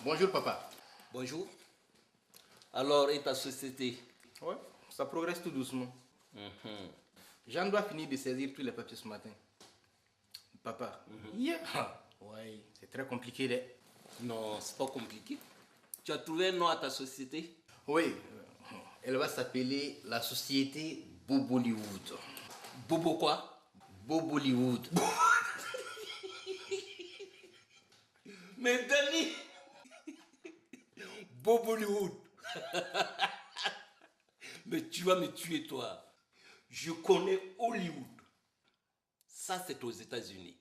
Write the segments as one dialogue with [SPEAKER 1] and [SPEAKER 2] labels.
[SPEAKER 1] Bonjour papa.
[SPEAKER 2] Bonjour. Alors, et ta société?
[SPEAKER 1] Ouais, ça progresse tout doucement. Jean doit finir de saisir tous les papiers ce matin. Papa, ouais, c'est très compliqué.
[SPEAKER 2] Non, c'est pas compliqué. Tu as trouvé un nom à ta société?
[SPEAKER 1] Oui, elle va s'appeler la société Bobollywood.
[SPEAKER 2] Bobo quoi?
[SPEAKER 1] Bobollywood.
[SPEAKER 2] Mais Dani, Bobollywood. Mais tu vas me tuer, toi. Je connais Hollywood. Ça, c'est aux États-Unis.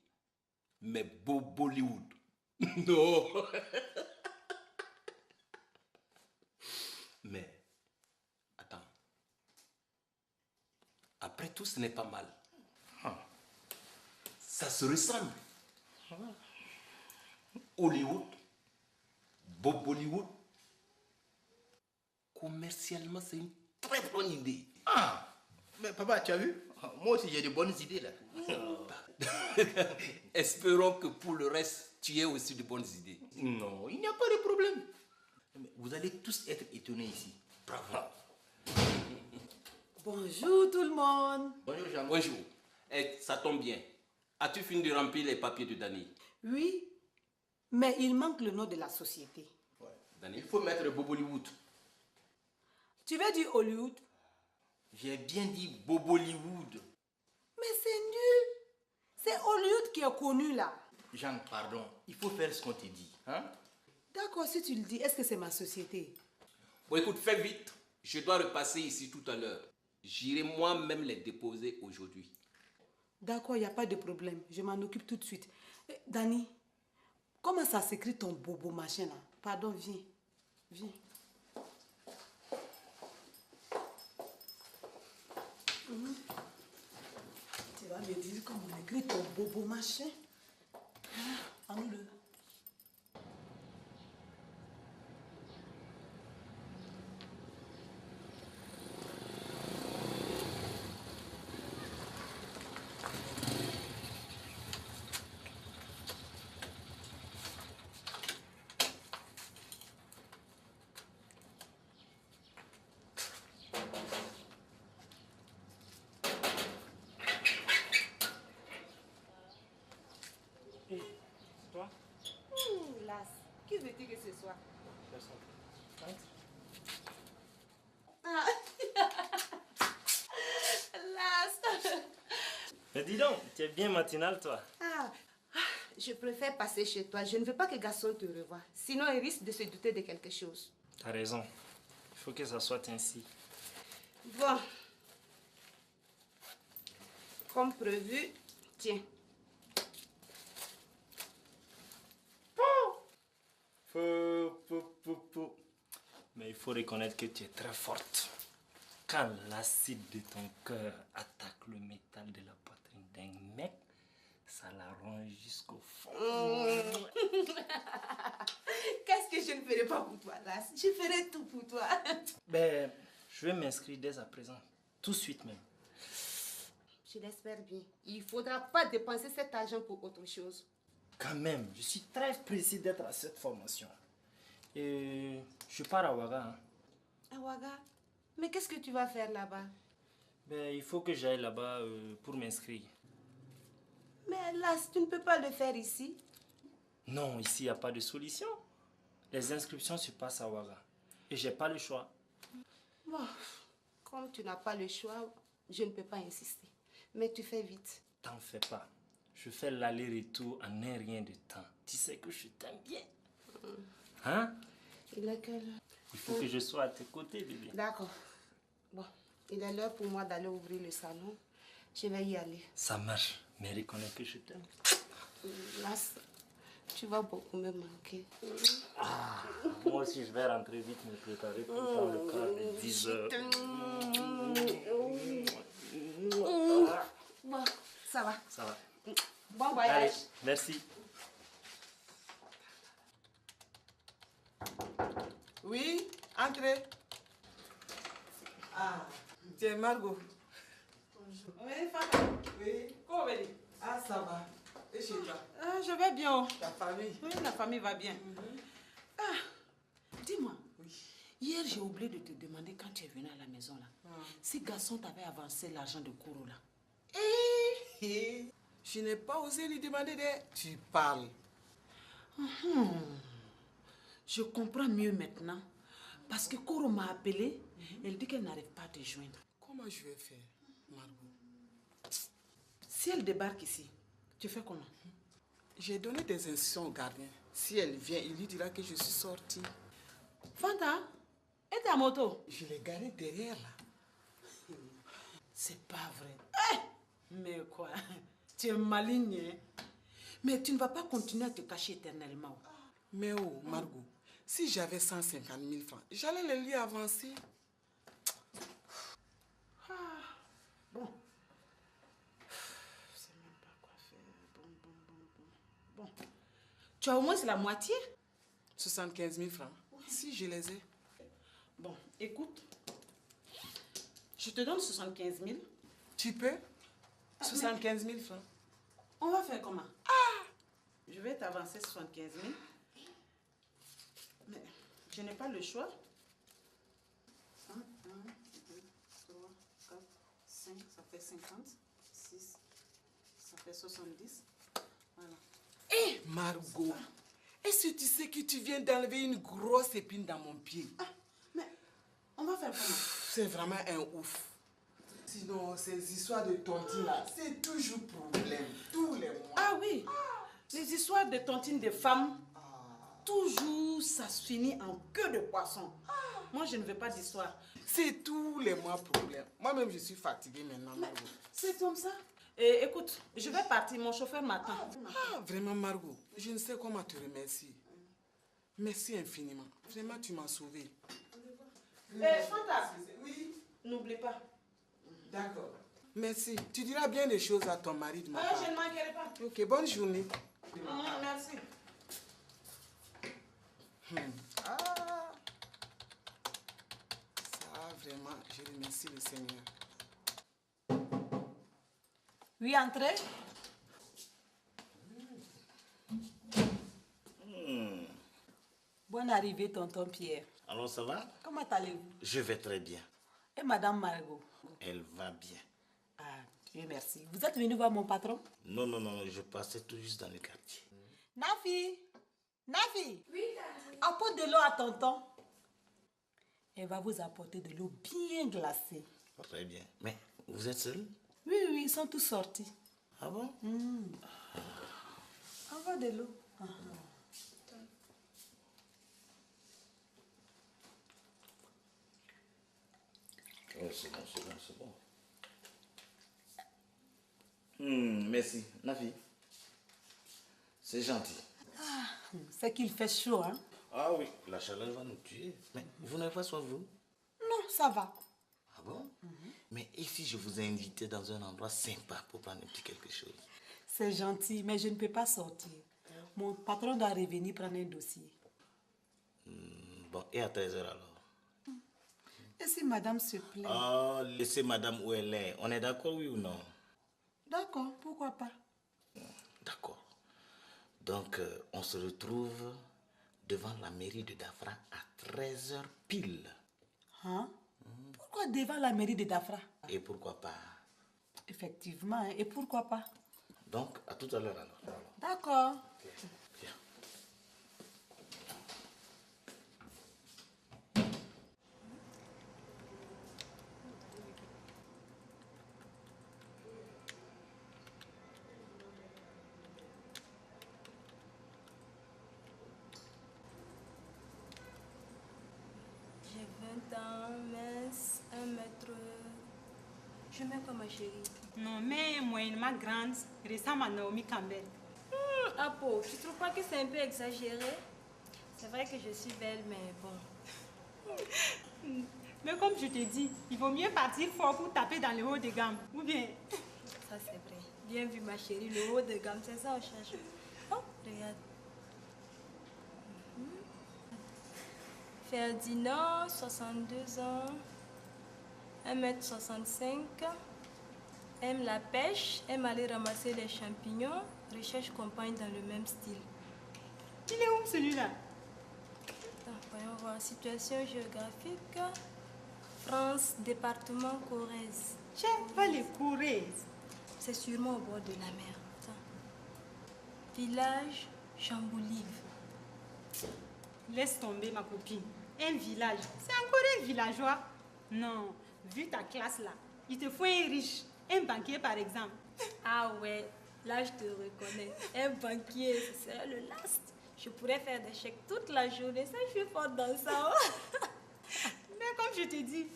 [SPEAKER 2] Mais Bobollywood. Non. Mais, attends. Après tout, ce n'est pas mal. Ça se ressemble. Hollywood, Bobollywood. Commercialement, c'est une très bonne idée.
[SPEAKER 1] Ah, mais papa, tu as vu? Moi aussi, j'ai de bonnes idées là.
[SPEAKER 2] Espérons que pour le reste, tu aies aussi de bonnes idées.
[SPEAKER 1] Non, il n'y a pas de problème. Mais vous allez tous être étonnés ici.
[SPEAKER 2] Bravo.
[SPEAKER 3] Bonjour tout le monde.
[SPEAKER 1] Bonjour Jean.
[SPEAKER 2] Bonjour. Eh, ça tombe bien. As-tu fini de remplir les papiers de Dani?
[SPEAKER 3] Oui, mais il manque le nom de la société.
[SPEAKER 1] Ouais.
[SPEAKER 2] Dani?
[SPEAKER 1] Il faut mettre Bobollywood.
[SPEAKER 3] Tu veux dire Hollywood?
[SPEAKER 1] J'ai bien dit Bobollywood.
[SPEAKER 3] Mais c'est nul. C'est Hollywood qui est connu là.
[SPEAKER 1] Jean, pardon, il faut faire ce qu'on te dit. Hein?
[SPEAKER 3] D'accord, si tu le dis, est-ce que c'est ma société?
[SPEAKER 2] Bon, écoute, fais vite. Je dois repasser ici tout à l'heure. J'irai moi-même les déposer aujourd'hui.
[SPEAKER 3] D'accord, il n'y a pas de problème. Je m'en occupe tout de suite. Dani, comment ça s'écrit ton bobo machin là? Pardon, viens. Viens. Tu vas me dire comment on écrit ton bobo machin? Emmène-le.
[SPEAKER 4] Et toi?
[SPEAKER 3] Las, qui veux-tu que ce soit?
[SPEAKER 4] Personne.
[SPEAKER 3] Ah. Las.
[SPEAKER 4] Mais dis donc, tu es bien matinal toi.
[SPEAKER 3] Je préfère passer chez toi. Je ne veux pas que garçon te revoie. Sinon, il risque de se douter de quelque chose.
[SPEAKER 4] T'as raison. Il faut que ça soit ainsi.
[SPEAKER 3] Bon. Comme prévu, tiens.
[SPEAKER 4] Mais il faut reconnaître que tu es très forte. Quand l'acide de ton cœur attaque le métal de la poitrine d'un mec, ça la ronge jusqu'au fond.
[SPEAKER 3] Qu'est-ce que je ne ferai pas pour toi, Las? Je ferai tout pour toi.
[SPEAKER 4] Ben, je vais m'inscrire dès à présent. Tout de suite même.
[SPEAKER 3] Je l'espère bien. Il ne faudra pas dépenser cet argent pour autre chose.
[SPEAKER 4] Quand même, je suis très pressé d'être à cette formation. Et je pars à Ouaga. Hein.
[SPEAKER 3] À Ouaga? Mais qu'est-ce que tu vas faire là-bas?
[SPEAKER 4] Ben, il faut que j'aille là-bas pour m'inscrire.
[SPEAKER 3] Mais Las, tu ne peux pas le faire ici.
[SPEAKER 4] Non, ici, il n'y a pas de solution. Les inscriptions se passent à Ouaga. Et j'ai pas le choix.
[SPEAKER 3] Bon, comme tu n'as pas le choix, je ne peux pas insister. Mais tu fais vite.
[SPEAKER 4] T'en fais pas. Je fais l'aller-retour en un rien de temps. Tu sais que je t'aime bien. Hein?
[SPEAKER 3] Il est quelle heure?
[SPEAKER 4] Il faut que je sois à tes côtés, bébé.
[SPEAKER 3] D'accord. Bon, il est l'heure pour moi d'aller ouvrir le salon. Je vais y aller.
[SPEAKER 4] Ça marche. Mais reconnais que je t'aime.
[SPEAKER 3] Las, tu vas beaucoup me manquer.
[SPEAKER 4] Moi aussi, je vais rentrer vite me préparer pour faire le quart de 10 heures.
[SPEAKER 3] Bon, ça va.
[SPEAKER 4] Ça va.
[SPEAKER 3] Bon voyage.
[SPEAKER 4] Allez, merci.
[SPEAKER 5] Oui, entrez. Ah, c'est Margot. Bonjour. Oui, Fata. Oui. Comment vas-tu? Ah, ça va. Et chez toi?
[SPEAKER 3] Je vais bien.
[SPEAKER 5] Ta famille?
[SPEAKER 3] Oui, la famille va bien. Dis-moi. Hier, j'ai oublié de te demander quand tu es venu à la maison là. Si garçon t'avait avancé l'argent de Koro là.
[SPEAKER 5] Je n'ai pas osé lui demander Tu parles.
[SPEAKER 3] Je comprends mieux maintenant. Parce que Koro m'a appelé. Elle dit qu'elle n'arrive pas à te joindre.
[SPEAKER 5] Comment je vais faire, Margot?
[SPEAKER 3] Si elle débarque ici, tu fais comment?
[SPEAKER 5] J'ai donné des instructions au gardien. Si elle vient, il lui dira que je suis sortie.
[SPEAKER 3] Fanta, et ta moto?
[SPEAKER 5] Je l'ai garée derrière là.
[SPEAKER 3] C'est pas vrai. Mais quoi? Tu es maligne, hein? Mais tu ne vas pas continuer à te cacher éternellement.
[SPEAKER 5] Mais oh, Margot, si j'avais 150 000 francs, j'allais les lui avancer.
[SPEAKER 3] Bon. Je sais même pas quoi faire. Bon. Tu as au moins la moitié?
[SPEAKER 5] 75 000 francs. Si je les ai.
[SPEAKER 3] Bon, écoute. Je te donne 75 000.
[SPEAKER 5] Tu peux? 75 000 francs.
[SPEAKER 3] On va faire comment? Je vais t'avancer 75 000. Mais je n'ai pas le choix. 1, 2, 3, 4, 5, ça fait 50. 6, ça fait 70. Voilà.
[SPEAKER 5] Hé, Margot, est-ce que tu sais que tu viens d'enlever une grosse épine dans mon pied?
[SPEAKER 3] Mais on va faire comment?
[SPEAKER 5] C'est vraiment un ouf. Sinon, ces histoires de tontine là, c'est toujours problème, tous les mois.
[SPEAKER 3] Ah oui, les histoires de tontines de femmes, toujours ça se finit en queue de poisson. Moi, je ne veux pas d'histoire.
[SPEAKER 5] C'est tous les mois problème. Moi-même, je suis fatiguée maintenant, Margot.
[SPEAKER 3] C'est comme ça. Et écoute, je vais partir, mon chauffeur m'attend.
[SPEAKER 5] Vraiment, Margot, je ne sais comment te remercier. Merci infiniment. Vraiment, tu m'as sauvée.
[SPEAKER 3] Fanta,
[SPEAKER 5] Oui,
[SPEAKER 3] n'oublie pas.
[SPEAKER 5] d'accord. Merci. Tu diras bien des choses à ton mari de ma part.
[SPEAKER 3] Je ne manquerai pas.
[SPEAKER 5] Ok, bonne journée.
[SPEAKER 3] Merci.
[SPEAKER 5] Ça, vraiment, je remercie le Seigneur.
[SPEAKER 3] Oui, entrez. Bonne arrivée, tonton Pierre.
[SPEAKER 6] Alors ça va?
[SPEAKER 3] Comment allez-vous?
[SPEAKER 6] Je vais très bien.
[SPEAKER 3] Et madame Margot?
[SPEAKER 6] Elle va bien.
[SPEAKER 3] Ah, Dieu merci. Vous êtes venu voir mon patron?
[SPEAKER 6] Non, non, non, je passais tout juste dans le quartier.
[SPEAKER 3] Nafi! Nafi! Oui, apporte de l'eau à tonton. Elle va vous apporter de l'eau bien glacée.
[SPEAKER 6] Très bien. Mais vous êtes seul?
[SPEAKER 3] Oui, oui, ils sont tous sortis.
[SPEAKER 6] Ah bon?
[SPEAKER 3] Envoie de l'eau.
[SPEAKER 6] Oh, c'est bon, c'est bon, c'est bon. Merci. Nafi. C'est gentil.
[SPEAKER 3] C'est qu'il fait chaud, hein?
[SPEAKER 6] Ah oui, la chaleur va nous tuer. Mais vous n'avez pas soif, vous?
[SPEAKER 3] Non, ça va.
[SPEAKER 6] Ah bon? Mais et si je vous ai invité dans un endroit sympa pour prendre un petit quelque chose?
[SPEAKER 3] C'est gentil, mais je ne peux pas sortir. Mon patron doit revenir prendre un dossier.
[SPEAKER 6] Bon, et à 13h alors?
[SPEAKER 3] Et si madame se plaît?
[SPEAKER 6] Oh, laissez madame où elle est. On est d'accord, oui ou non?
[SPEAKER 3] D'accord, pourquoi pas?
[SPEAKER 6] D'accord. Donc, on se retrouve devant la mairie de Dafra à 13h pile.
[SPEAKER 3] Hein? Pourquoi devant la mairie de Dafra?
[SPEAKER 6] Et pourquoi pas?
[SPEAKER 3] Effectivement, hein, et pourquoi pas?
[SPEAKER 6] Donc, à tout à l'heure alors.
[SPEAKER 3] D'accord.
[SPEAKER 6] Bien.
[SPEAKER 7] J'ai 20 ans, mince, 1 mètre. Je mets quoi ma chérie?
[SPEAKER 8] Non, mais moyennement grande, ressemble à Naomi Campbell.
[SPEAKER 7] Apo, tu trouves pas que c'est un peu exagéré? C'est vrai que je suis belle, mais bon.
[SPEAKER 8] Mais comme je te dis, il vaut mieux partir fort pour taper dans le haut de gamme. Ou bien...
[SPEAKER 7] Ça c'est vrai. Bien vu ma chérie, le haut de gamme, c'est ça on cherche. Oh, regarde. Ferdinand, 62 ans, 1m65, aime la pêche, aime aller ramasser les champignons, recherche compagne dans le même style.
[SPEAKER 8] Il est où celui-là?
[SPEAKER 7] Attends, voyons voir. Situation géographique. France, département Corrèze.
[SPEAKER 8] J'aime pas les Corrèze.
[SPEAKER 7] C'est sûrement au bord de la mer. Attends. Village Chamboulive.
[SPEAKER 8] Laisse tomber ma copine. Un village. C'est encore un villageois. Non, vu ta classe là, il te faut un riche. Un banquier par exemple.
[SPEAKER 7] Ah ouais, là je te reconnais. Un banquier, c'est le last. Je pourrais faire des chèques toute la journée. Ça, je suis forte dans ça.
[SPEAKER 8] Mais comme je te dis.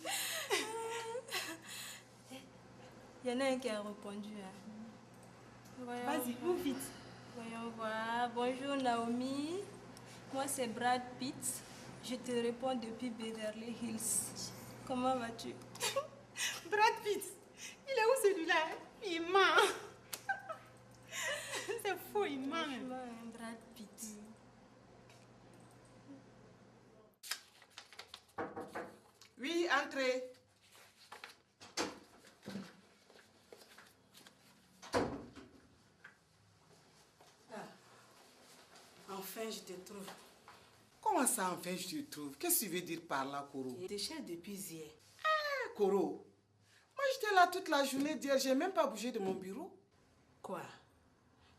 [SPEAKER 7] Il y en a un qui a répondu. Hein.
[SPEAKER 8] Vas-y, ouvre vite.
[SPEAKER 7] Voyons voir. Bonjour Naomi. Moi c'est Brad Pitt. Je te réponds depuis Beverly Hills. Comment vas-tu?
[SPEAKER 8] Brad Pitt. Il est où celui-là? Il ment. C'est faux, il ment.
[SPEAKER 7] Brad Pitt.
[SPEAKER 5] Oui, entrez.
[SPEAKER 3] Enfin, je te trouve.
[SPEAKER 5] Comment ça, enfin, je te trouve? Qu'est-ce que tu veux dire par là, Koro?
[SPEAKER 3] Je te cherche depuis hier.
[SPEAKER 5] Ah, Koro, moi j'étais là toute la journée d'hier, j'ai même pas bougé de mon bureau.
[SPEAKER 3] Quoi?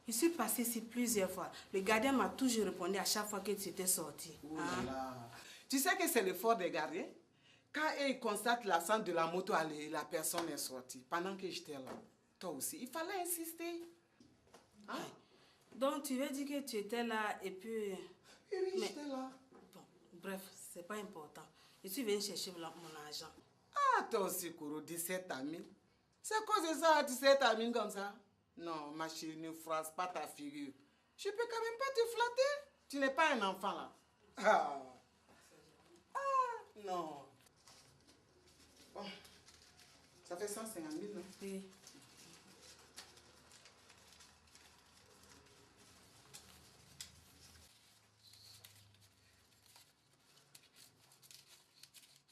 [SPEAKER 3] Je suis passée ici plusieurs fois. Le gardien m'a toujours répondu à chaque fois que tu étais sorti.
[SPEAKER 5] Oh là. Tu sais que c'est l'effort des gardiens? Quand ils constatent l'absence de la moto, la personne est sortie. Pendant que j'étais là, toi aussi, il fallait insister. Hein?
[SPEAKER 3] Donc tu veux dire que tu étais là et puis...
[SPEAKER 5] Oui, j'étais là.
[SPEAKER 3] Bon, bref, c'est pas important. Je suis venue chercher mon argent.
[SPEAKER 5] Ah, toi aussi, Koro, 17 amis. C'est à cause de ça, 17 amis comme ça? Non, ma chérie, ne froisse pas ta figure. Je peux quand même pas te flatter. Tu n'es pas un enfant, là. Ah, non. Bon, ça fait 150 000, non?
[SPEAKER 3] Oui.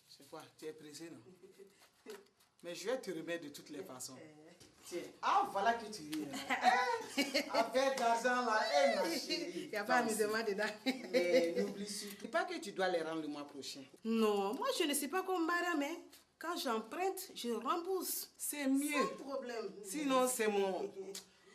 [SPEAKER 5] C'est quoi? Tu es pressé, non? Mais je vais te remettre de toutes les façons. Tiens. Ah, voilà que tu ris. Affaire d'argent, là, ma chérie.
[SPEAKER 3] Il n'y a pas amusement dedans.
[SPEAKER 5] Mais n'oublie surtout pas que tu dois les rendre le mois prochain.
[SPEAKER 3] Non, moi je ne suis pas comme madame. Hein. Quand j'emprunte, je rembourse.
[SPEAKER 5] C'est mieux.
[SPEAKER 3] Sans problème.
[SPEAKER 5] Sinon, c'est mon...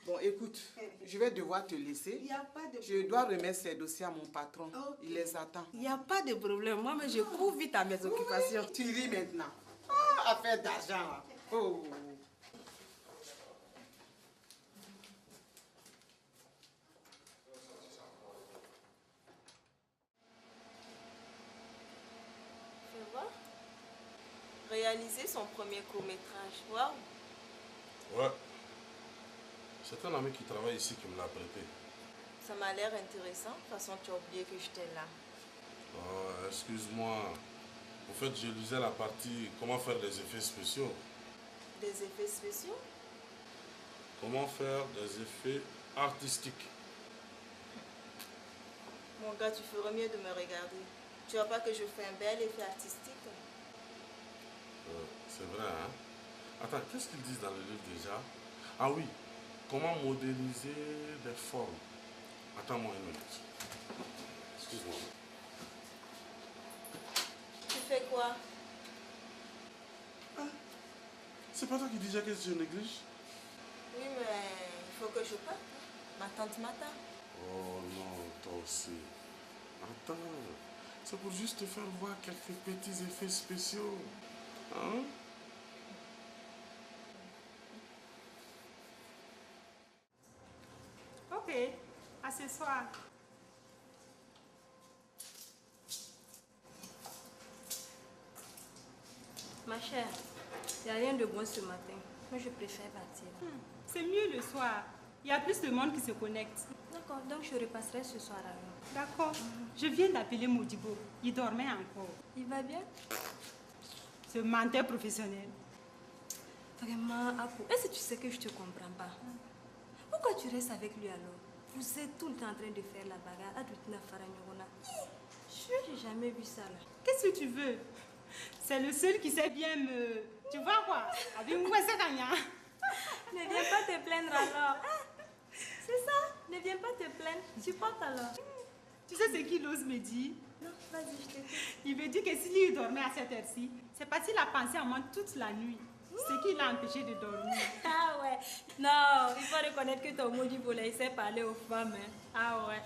[SPEAKER 5] Bon, écoute, je vais devoir te laisser.
[SPEAKER 3] Il n'y a pas de
[SPEAKER 5] Je dois remettre ces dossiers à mon patron.
[SPEAKER 3] Okay.
[SPEAKER 5] Il les attend.
[SPEAKER 3] Il n'y a pas de problème. Moi, mais je cours vite à mes occupations.
[SPEAKER 5] Tu ris maintenant. Ah, affaire d'argent, là. Oh.
[SPEAKER 9] Tu vois? Réaliser son premier court-métrage. Waouh!
[SPEAKER 10] Ouais. C'est un ami qui travaille ici qui me l'a prêté.
[SPEAKER 9] Ça m'a l'air intéressant. De toute façon, tu as oublié que j'étais là.
[SPEAKER 10] Oh, excuse-moi. En fait, je lisais la partie comment faire des effets spéciaux.
[SPEAKER 9] Des effets spéciaux?
[SPEAKER 10] Comment faire des effets artistiques.
[SPEAKER 9] Mon gars, tu ferais mieux de me regarder. Tu vois pas que je fais un bel effet artistique?
[SPEAKER 10] C'est vrai, hein? Attends, qu'est-ce qu'ils disent dans le livre déjà? Ah oui, comment modéliser des formes. Attends-moi une minute. Excuse-moi.
[SPEAKER 9] Tu fais quoi?
[SPEAKER 10] C'est pas toi qui disais que je néglige?
[SPEAKER 9] Oui, mais il faut que je parte. Ma tante m'attend.
[SPEAKER 10] Oh non, toi aussi. Attends, c'est pour juste te faire voir quelques petits effets spéciaux. Hein?
[SPEAKER 8] Ok, à ce soir.
[SPEAKER 7] Ma chère, il n'y a rien de bon ce matin. Moi, je préfère partir.
[SPEAKER 8] C'est mieux le soir. Il y a plus de monde qui se connecte.
[SPEAKER 7] D'accord, donc je repasserai ce soir alors.
[SPEAKER 8] D'accord. Je viens d'appeler Modibo. Il dormait encore.
[SPEAKER 7] Il va bien?
[SPEAKER 8] Ce menteur professionnel.
[SPEAKER 7] Vraiment, Apo, est-ce que tu sais que je te comprends pas? Pourquoi tu restes avec lui alors? Vous êtes tout le temps en train de faire la bagarre. Adutina Faranyona. Je n'ai jamais vu ça là.
[SPEAKER 8] Qu'est-ce que tu veux? C'est le seul qui sait bien me... Tu vois quoi? Avec moi, c'est Kanya.
[SPEAKER 7] Ne viens pas te plaindre alors. C'est ça? Ne viens pas te plaindre. Supporte alors.
[SPEAKER 8] Tu sais ce qu'il ose me dire?
[SPEAKER 7] Non, vas-y, je t'écoute.
[SPEAKER 8] Il me dit que si lui il dormait à cette heure-ci, c'est parce qu'il a pensé à moi toute la nuit. Ce qui l'a empêché de dormir.
[SPEAKER 7] Ah ouais. Non, il faut reconnaître que ton mot du volet, il sait parler aux femmes. Hein. Ah ouais.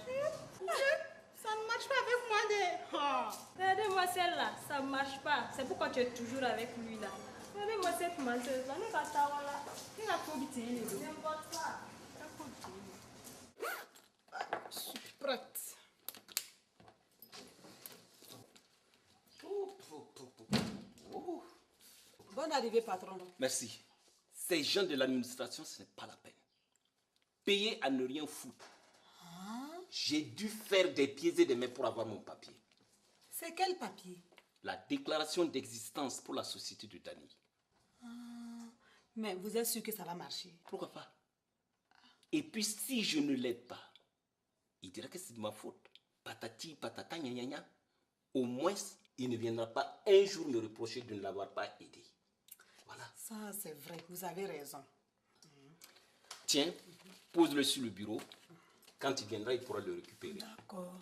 [SPEAKER 8] Ça ne marche pas avec moi de... Oh.
[SPEAKER 7] Regardez-moi celle-là, ça ne marche pas. C'est pourquoi tu es toujours avec lui là. Regardez-moi cette menteuse-là. Ne pas t'avoir là.
[SPEAKER 8] Il a trop vite les dos.
[SPEAKER 7] N'importe quoi.
[SPEAKER 5] Je suis prête.
[SPEAKER 3] Bonne arrivée, patron.
[SPEAKER 2] Merci. Ces gens de l'administration, ce n'est pas la peine. Payer à ne rien foutre. J'ai dû faire des pieds et des mains pour avoir mon papier.
[SPEAKER 3] C'est quel papier?
[SPEAKER 2] La déclaration d'existence pour la société de Dani.
[SPEAKER 3] Mais vous êtes sûr que ça va marcher?
[SPEAKER 2] Pourquoi pas? Et puis si je ne l'aide pas, il dira que c'est de ma faute. Patati, patata, gna gna gna. Au moins, il ne viendra pas un jour me reprocher de ne l'avoir pas aidé. Voilà.
[SPEAKER 3] Ça, c'est vrai, vous avez raison.
[SPEAKER 2] Tiens, pose-le sur le bureau. Quand il viendra, il pourra le récupérer.
[SPEAKER 3] D'accord.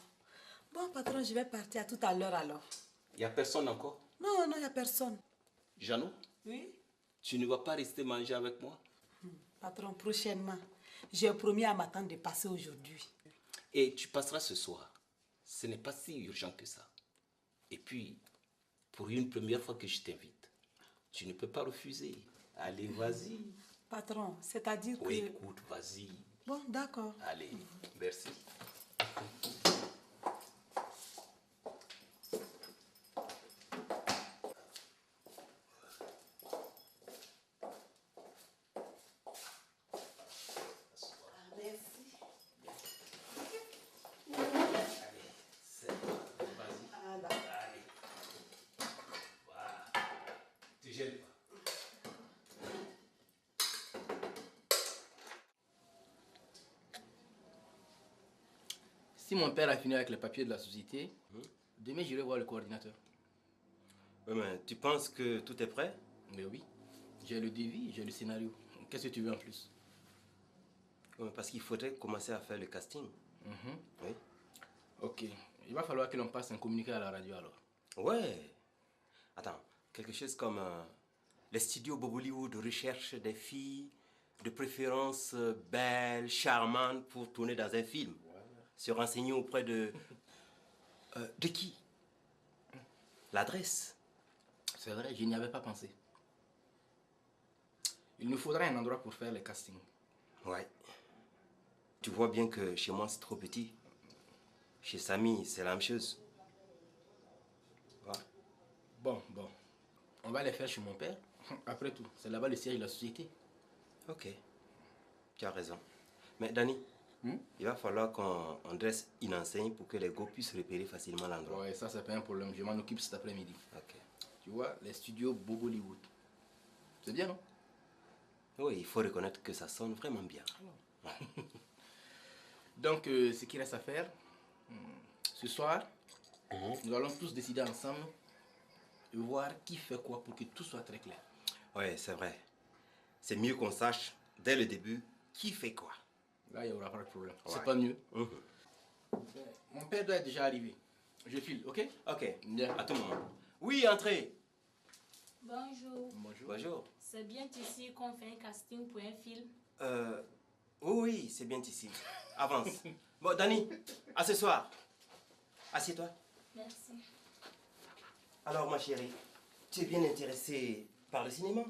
[SPEAKER 3] Bon, patron, je vais partir à tout à l'heure alors.
[SPEAKER 2] Il n'y a personne encore?
[SPEAKER 3] Non, il n'y a personne.
[SPEAKER 2] Jeannot,
[SPEAKER 3] Oui?
[SPEAKER 2] tu ne vas pas rester manger avec moi?
[SPEAKER 3] Patron, prochainement. J'ai promis à ma tante de passer aujourd'hui.
[SPEAKER 2] Et tu passeras ce soir. Ce n'est pas si urgent que ça. Et puis, pour une première fois que je t'invite, tu ne peux pas refuser. Allez, vas-y.
[SPEAKER 3] Patron, c'est-à-dire
[SPEAKER 2] Oui,
[SPEAKER 3] que...
[SPEAKER 2] écoute, vas-y.
[SPEAKER 3] Bon, d'accord.
[SPEAKER 2] Allez, merci.
[SPEAKER 1] Si mon père a fini avec les papiers de la société, demain j'irai voir le coordinateur.
[SPEAKER 11] Oui, mais tu penses que tout est prêt?
[SPEAKER 1] Mais oui, j'ai le devis, j'ai le scénario. Qu'est-ce que tu veux en plus?
[SPEAKER 11] Oui, mais parce qu'il faudrait commencer à faire le casting. Oui.
[SPEAKER 1] Ok, il va falloir que l'on passe un communiqué à la radio alors.
[SPEAKER 11] Ouais. Attends, quelque chose comme les studios Bollywood recherchent des filles de préférence belles, charmantes pour tourner dans un film. Se renseigner auprès de qui? L'adresse.
[SPEAKER 1] C'est vrai, je n'y avais pas pensé. Il nous faudra un endroit pour faire les castings.
[SPEAKER 11] Ouais. Tu vois bien que chez moi c'est trop petit. Chez Samy, c'est la même chose. Ouais.
[SPEAKER 1] Bon. On va les faire chez mon père. Après tout, c'est là-bas le siège de la société.
[SPEAKER 11] Ok. Tu as raison. Mais Dani, il va falloir qu'on dresse une enseigne pour que les gars puissent repérer facilement l'endroit.
[SPEAKER 1] Ouais, ça c'est pas un problème. Je m'en occupe cet après-midi.
[SPEAKER 11] Ok.
[SPEAKER 1] Tu vois, les studios Bollywood. C'est bien, non?
[SPEAKER 11] Oui, il faut reconnaître que ça sonne vraiment bien.
[SPEAKER 1] Donc, ce qu'il reste à faire, ce soir, nous allons tous décider ensemble de voir qui fait quoi pour que tout soit très clair.
[SPEAKER 11] Oui, c'est vrai. C'est mieux qu'on sache dès le début qui fait quoi.
[SPEAKER 1] Là, il n'y aura pas de problème.
[SPEAKER 11] Ouais.
[SPEAKER 1] C'est pas mieux. Mon père doit être déjà arrivé. Je file, ok?
[SPEAKER 11] Ok,
[SPEAKER 1] Bien.
[SPEAKER 11] à tout moment. Oui, entrez.
[SPEAKER 12] Bonjour.
[SPEAKER 11] Bonjour.
[SPEAKER 12] C'est bien ici qu'on fait un casting pour un film?
[SPEAKER 11] Oui, c'est bien ici. Avance. Bon, Dani, à ce soir. Assieds-toi.
[SPEAKER 12] Merci.
[SPEAKER 11] Alors, ma chérie, tu es bien intéressée par le cinéma?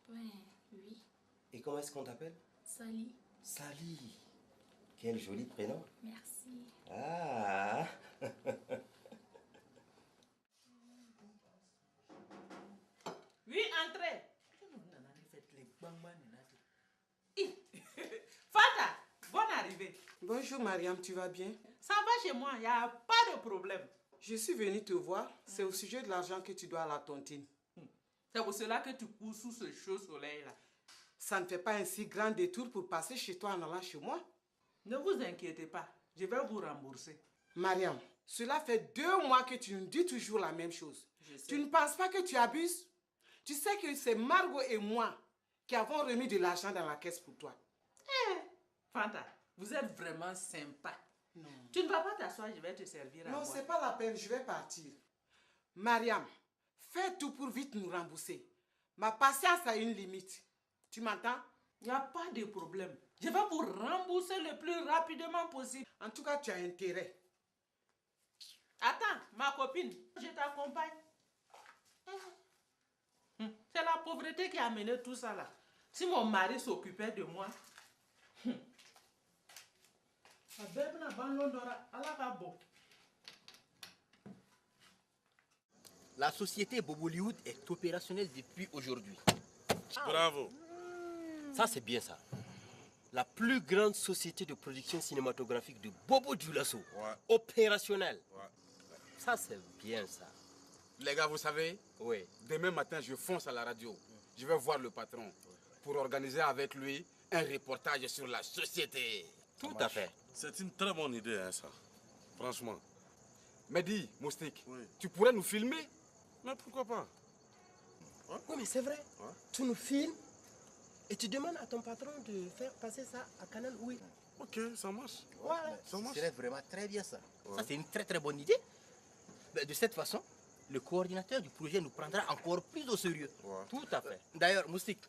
[SPEAKER 12] Oui.
[SPEAKER 11] Et comment est-ce qu'on t'appelle?
[SPEAKER 12] Sally.
[SPEAKER 11] Sally. Quel joli prénom.
[SPEAKER 12] Merci.
[SPEAKER 11] Ah.
[SPEAKER 5] Oui, entrez. Fata, bonne arrivée. Bonjour Mariam, tu vas bien?
[SPEAKER 3] Ça va chez moi, il n'y a pas de problème.
[SPEAKER 5] Je suis venue te voir, c'est au sujet de l'argent que tu dois à la tontine.
[SPEAKER 3] C'est pour cela que tu cours sous ce chaud soleil-là.
[SPEAKER 5] Ça ne fait pas un si grand détour pour passer chez toi en allant chez moi?
[SPEAKER 3] Ne vous inquiétez pas, je vais vous rembourser.
[SPEAKER 5] Mariam, cela fait 2 mois que tu nous dis toujours la même chose.
[SPEAKER 3] Je sais.
[SPEAKER 5] Tu ne penses pas que tu abuses? Tu sais que c'est Margot et moi qui avons remis de l'argent dans la caisse pour toi.
[SPEAKER 3] Fanta, vous êtes vraiment sympa.
[SPEAKER 5] Non.
[SPEAKER 3] Tu ne vas pas t'asseoir, je vais te servir à
[SPEAKER 5] Non,
[SPEAKER 3] boire.
[SPEAKER 5] c'est pas la peine, je vais partir. Mariam, fais tout pour vite nous rembourser. Ma patience a une limite. Tu m'entends?
[SPEAKER 3] Il n'y a pas de problème. Je vais vous rembourser le plus rapidement possible.
[SPEAKER 5] En tout cas, tu as intérêt.
[SPEAKER 3] Attends, ma copine, je t'accompagne. C'est la pauvreté qui a mené tout ça là. Si mon mari s'occupait de moi.
[SPEAKER 1] La société Bobollywood est opérationnelle depuis aujourd'hui.
[SPEAKER 10] Bravo.
[SPEAKER 11] Ça, c'est bien ça. La plus grande société de production cinématographique de Bobo Dioulasso. Opérationnelle. Ça, c'est bien ça.
[SPEAKER 13] Les gars, vous savez,
[SPEAKER 11] oui.
[SPEAKER 13] Demain matin, je fonce à la radio. Je vais voir le patron pour organiser avec lui un reportage sur la société.
[SPEAKER 11] Tout à fait.
[SPEAKER 10] C'est une très bonne idée, hein, ça. Franchement.
[SPEAKER 13] Mehdi, Moustique, tu pourrais nous filmer?
[SPEAKER 10] Mais pourquoi pas?
[SPEAKER 11] Oui, mais c'est vrai. Tu nous filmes et tu demandes à ton patron de faire passer ça à Canal Oui.
[SPEAKER 10] Ok, ça marche.
[SPEAKER 1] Voilà,
[SPEAKER 10] Ça marche.
[SPEAKER 1] serait vraiment très bien ça. Ça, c'est une très bonne idée. Mais de cette façon, le coordinateur du projet nous prendra encore plus au sérieux.
[SPEAKER 11] Tout à fait.
[SPEAKER 1] D'ailleurs, Moustique,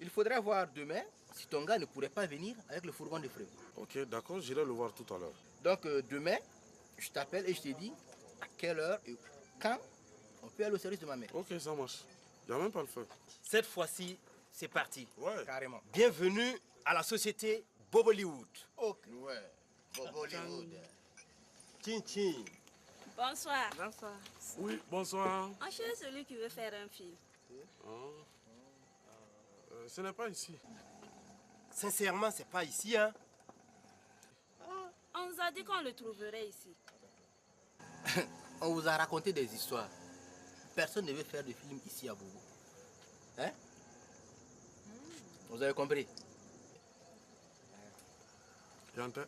[SPEAKER 1] il faudrait voir demain si ton gars ne pourrait pas venir avec le fourgon de frais.
[SPEAKER 10] Ok, d'accord, j'irai le voir tout à l'heure.
[SPEAKER 1] Donc demain, je t'appelle et je te dis à quelle heure et quand on peut aller au service de ma mère.
[SPEAKER 10] Ok, ça marche. Il n'y a même pas le feu.
[SPEAKER 11] Cette fois-ci, c'est parti.
[SPEAKER 10] Ouais.
[SPEAKER 1] Carrément.
[SPEAKER 11] Bienvenue à la société Bobollywood.
[SPEAKER 1] Ok. Ouais. Bobollywood.
[SPEAKER 11] Tchin tchin.
[SPEAKER 14] Bonsoir. Bonsoir.
[SPEAKER 10] Oui, bonsoir.
[SPEAKER 14] On cherche celui qui veut faire un film.
[SPEAKER 10] Ce n'est pas ici.
[SPEAKER 11] Sincèrement, c'est pas ici, hein.
[SPEAKER 14] On nous a dit qu'on le trouverait ici.
[SPEAKER 1] On vous a raconté des histoires. Personne ne veut faire de film ici à Bobo. Hein? Vous avez compris?
[SPEAKER 10] Yante.